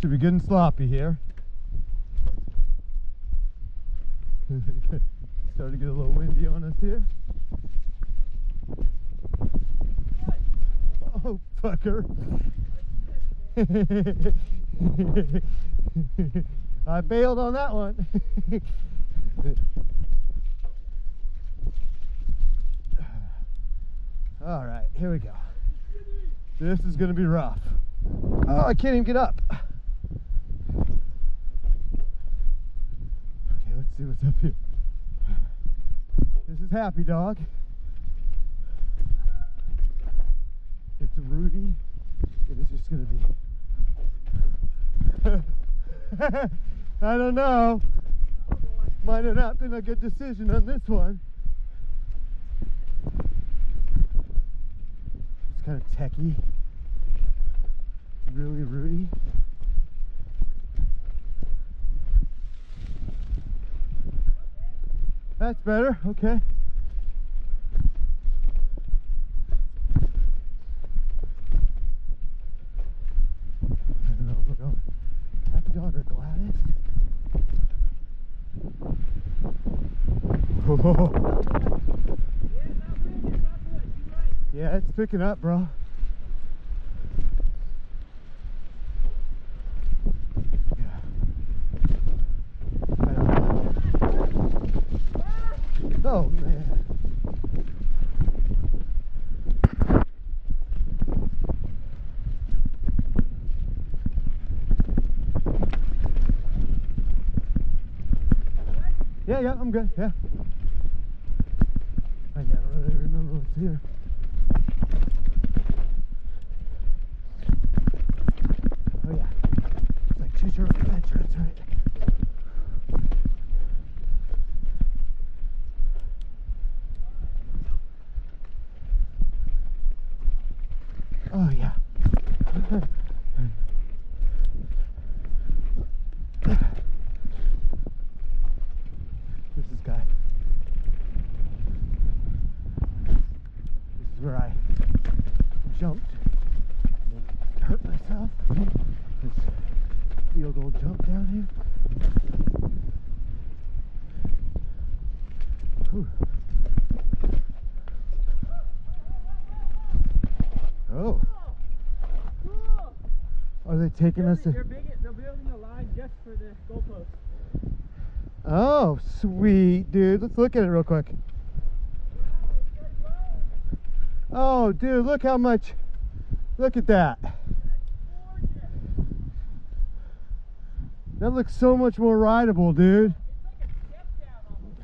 Should be good and sloppy here. Starting to get a little windy on us here. Oh, fucker. I bailed on that one. All right, here we go. This is going to be rough. Oh, I can't even get up. Okay, let's see what's up here. This is Happy Dog. It's Rudy. It is just going to be... I don't know. Might have not been a good decision on this one. It's kind of techie. Really Rudy. That's better, okay. I don't know if we're going Happy Dog or Gladys. Oh. Yeah, it's picking up, bro. Oh man. Yeah, I'm good. Yeah. I never really remember what's here. Oh yeah. It's like choose your own adventure, that's right. Oh yeah. This is Guy. This is where I jumped and hurt myself. This field goal jump down here. Whew. Oh. Cool. Are they taking us to... They're building a line just for the goalpost. Oh, sweet, dude. Let's look at it real quick. Oh, dude, look how much... Look at that. That looks so much more rideable, dude. It's like a step down almost.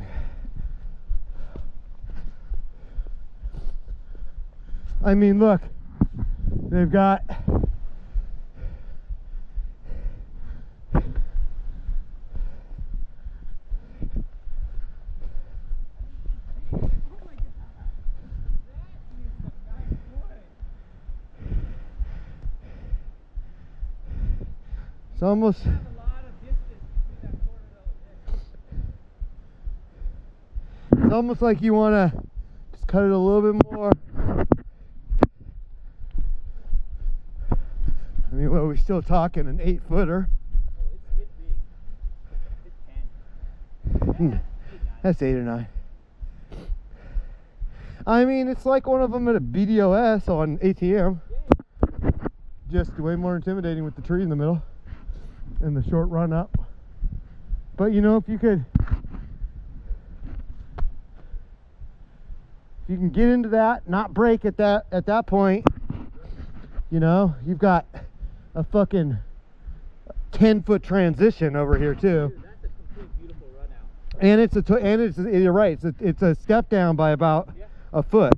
I mean, look. They've got... It's almost... There's a lot of distance between that corner though. It's almost like you want to just cut it a little bit more. I mean, well, we're still talking an 8-footer. Oh, it's big. It's 10. That's 8 or 9. I mean, it's like one of them at a BDOS on ATM. Just way more intimidating with the tree in the middle and the short run up. But you know, if you can get into that, not break at that point, you know, you've got a fucking 10-foot transition over here too. Dude, that's a complete beautiful run out. And you're right, it's a step down by about a foot.